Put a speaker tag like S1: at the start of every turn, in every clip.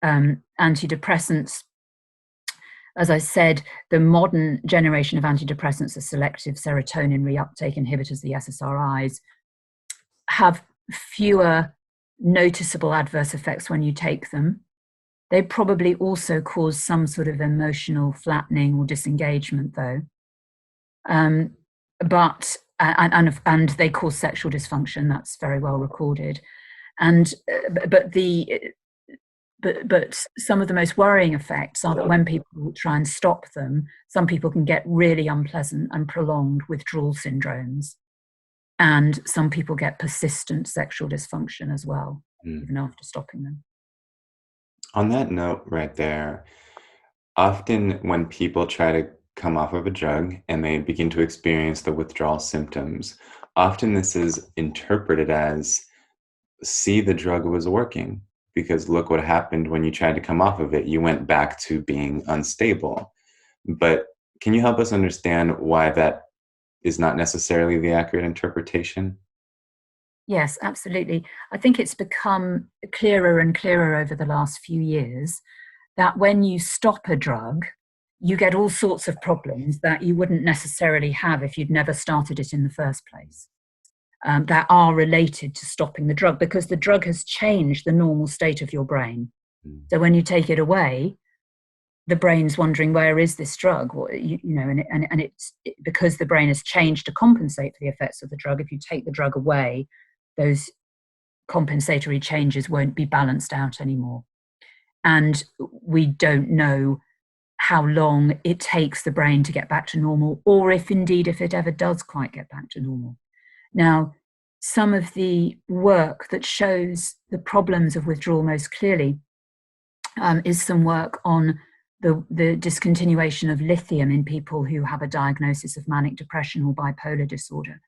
S1: Antidepressants, as I said, the modern generation of antidepressants, the selective serotonin reuptake inhibitors, the SSRIs, have fewer noticeable adverse effects when you take them. They probably also cause some sort of emotional flattening or disengagement, though. But they cause sexual dysfunction. That's very well recorded. But some of the most worrying effects are that when people try and stop them, some people can get really unpleasant and prolonged withdrawal syndromes. And some people get persistent sexual dysfunction as well, even after stopping them.
S2: On that note right there, often when people try to come off of a drug and they begin to experience the withdrawal symptoms, often this is interpreted as, see, the drug was working, because look what happened when you tried to come off of it. You went back to being unstable. But can you help us understand why that is not necessarily the accurate interpretation?
S1: Yes, absolutely. I think it's become clearer and clearer over the last few years that when you stop a drug, you get all sorts of problems that you wouldn't necessarily have if you'd never started it in the first place. That are related to stopping the drug, because the drug has changed the normal state of your brain. So when you take it away, the brain's wondering, where is this drug? And it's because the brain has changed to compensate for the effects of the drug. If you take the drug away, those compensatory changes won't be balanced out anymore. And we don't know how long it takes the brain to get back to normal, or if it ever does quite get back to normal. Now, some of the work that shows the problems of withdrawal most clearly is some work on the discontinuation of lithium in people who have a diagnosis of manic depression or bipolar disorder.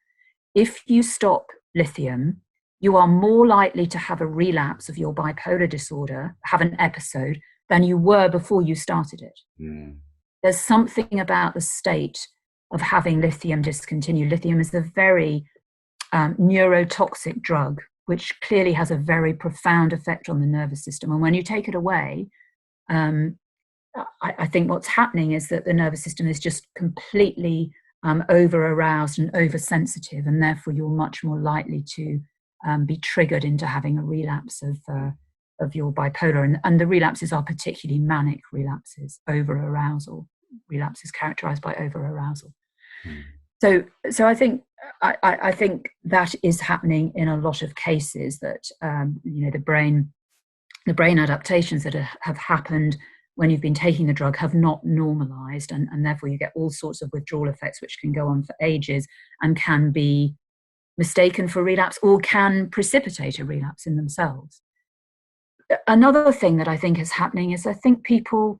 S1: If you stop lithium, you are more likely to have a relapse of your bipolar disorder, have an episode, than you were before you started it. There's something about the state of having lithium discontinue. Lithium is a very neurotoxic drug, which clearly has a very profound effect on the nervous system. And when you take it away, I think what's happening is that the nervous system is just completely over-aroused and oversensitive, and therefore you're much more likely to be triggered into having a relapse of your bipolar. And the relapses are particularly manic relapses, over-arousal, relapses characterized by over-arousal. So I think that is happening in a lot of cases, that the brain adaptations that have happened when you've been taking the drug have not normalized, and therefore you get all sorts of withdrawal effects which can go on for ages and can be mistaken for relapse or can precipitate a relapse in themselves. Another thing that I think is happening is I think people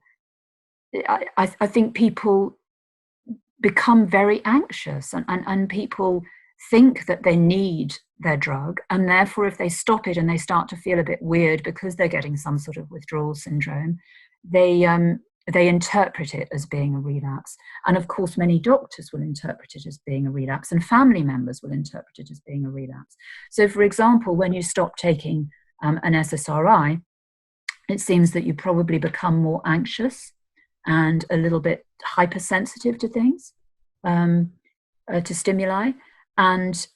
S1: become very anxious, and people think that they need their drug, and therefore if they stop it and they start to feel a bit weird because they're getting some sort of withdrawal syndrome, they interpret it as being a relapse. And of course many doctors will interpret it as being a relapse, and family members will interpret it as being a relapse. So for example, when you stop taking an SSRI, it seems that you probably become more anxious and a little bit hypersensitive to things, to stimuli. And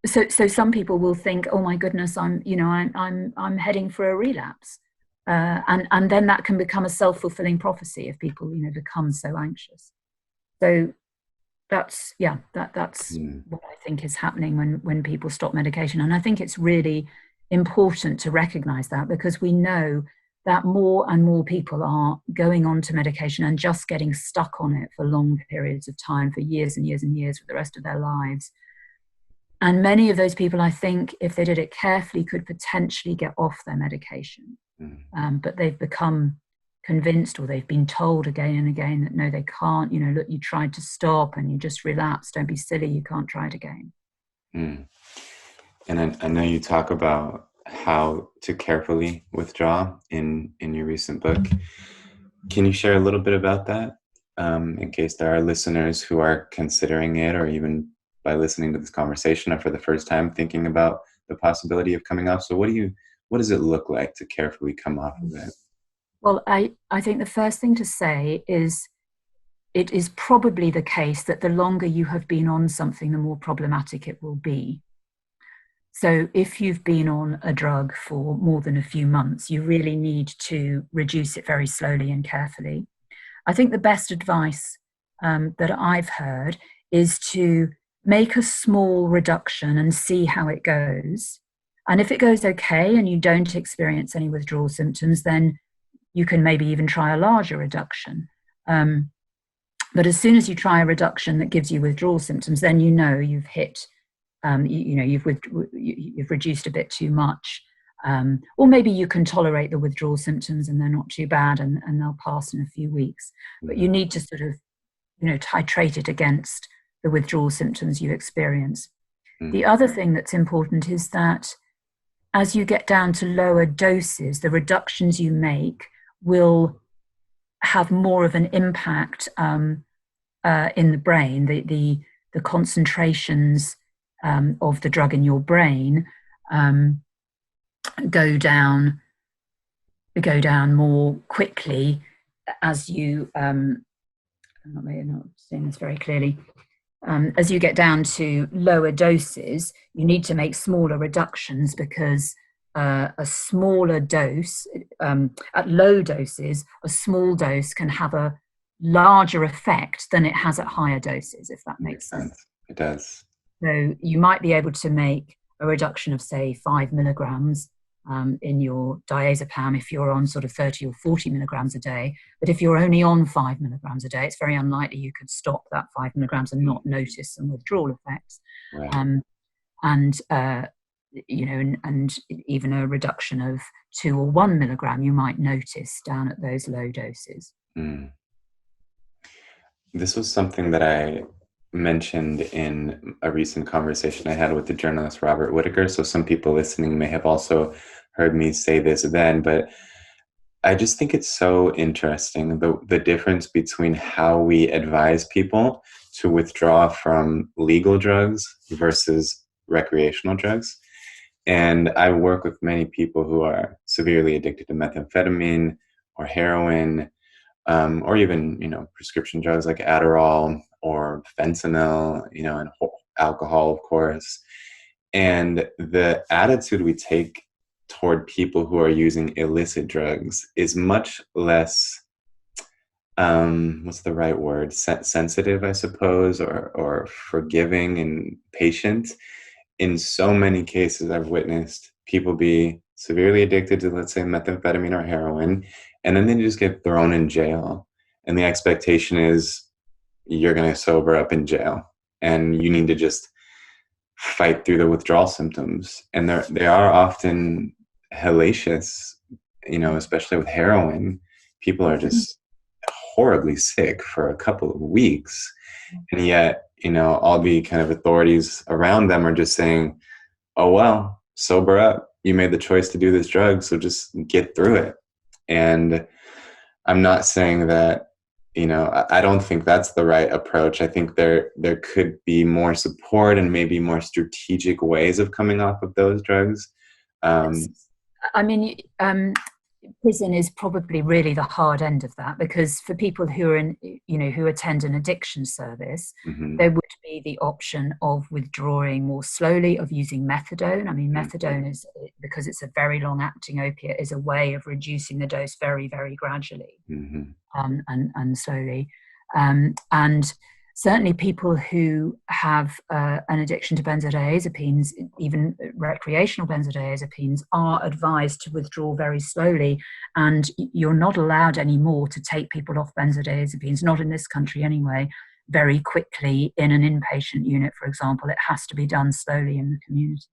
S1: so some people will think, oh my goodness, I'm heading for a relapse. And then that can become a self-fulfilling prophecy if people, become so anxious. So that's what I think is happening when people stop medication. And I think it's really important to recognize that, because we know that more and more people are going on to medication and just getting stuck on it for long periods of time, for years and years and years, for the rest of their lives. And many of those people, I think, if they did it carefully, could potentially get off their medication. But they've become convinced, or they've been told again and again that no, they can't. Look, you tried to stop and you just relapsed. Don't be silly. You can't try it again.
S2: And I know you talk about how to carefully withdraw in your recent book. Can you share a little bit about that, in case there are listeners who are considering it, or even by listening to this conversation are for the first time thinking about the possibility of coming off? So what does it look like to carefully come off of it?
S1: Well, I think the first thing to say is it is probably the case that the longer you have been on something, the more problematic it will be. So if you've been on a drug for more than a few months, you really need to reduce it very slowly and carefully. I think the best advice that I've heard is to make a small reduction and see how it goes. And if it goes okay and you don't experience any withdrawal symptoms, then you can maybe even try a larger reduction. But as soon as you try a reduction that gives you withdrawal symptoms, then you know you've hit, you've reduced a bit too much. Or maybe you can tolerate the withdrawal symptoms and they're not too bad and they'll pass in a few weeks. But you need to sort of, titrate it against the withdrawal symptoms you experience. The other thing that's important is that as you get down to lower doses, the reductions you make will have more of an impact in the brain. The concentrations of the drug in your brain go down more quickly as you I'm not saying this very clearly. As you get down to lower doses, you need to make smaller reductions because a smaller dose, at low doses, a small dose can have a larger effect than it has at higher doses, if that makes sense.
S2: It does.
S1: So you might be able to make a reduction of, say, 5 milligrams in your diazepam if you're on sort of 30 or 40 milligrams a day. But if you're only on 5 milligrams a day, it's very unlikely you could stop that 5 milligrams and not notice some withdrawal effects.
S2: Right.
S1: And even a reduction of 2 or 1 milligram, you might notice down at those low doses.
S2: This was something that I mentioned in a recent conversation I had with the journalist Robert Whitaker. So some people listening may have also heard me say this then, but I just think it's so interesting, the difference between how we advise people to withdraw from legal drugs versus recreational drugs. And I work with many people who are severely addicted to methamphetamine or heroin, or even, prescription drugs like Adderall or fentanyl, and alcohol, of course. And the attitude we take toward people who are using illicit drugs is much less, what's the right word? Sensitive, I suppose, or forgiving and patient. In so many cases, I've witnessed people be severely addicted to, let's say, methamphetamine or heroin, and then they just get thrown in jail. And the expectation is you're going to sober up in jail, and you need to just fight through the withdrawal symptoms. And they are often hellacious, especially with heroin. People are just horribly sick for a couple of weeks. And yet, all the kind of authorities around them are just saying, oh, well, sober up. You made the choice to do this drug, so just get through it. And I'm not saying that, I don't think that's the right approach. I think there could be more support and maybe more strategic ways of coming off of those drugs.
S1: Prison is probably really the hard end of that, because for people who are who attend an addiction service, there would be the option of withdrawing more slowly, of using methadone. Methadone is, because it's a very long-acting opiate, is a way of reducing the dose very, very gradually and slowly. And certainly people who have an addiction to benzodiazepines, even recreational benzodiazepines, are advised to withdraw very slowly. And you're not allowed anymore to take people off benzodiazepines, not in this country anyway, very quickly in an inpatient unit, for example. It has to be done slowly in the community.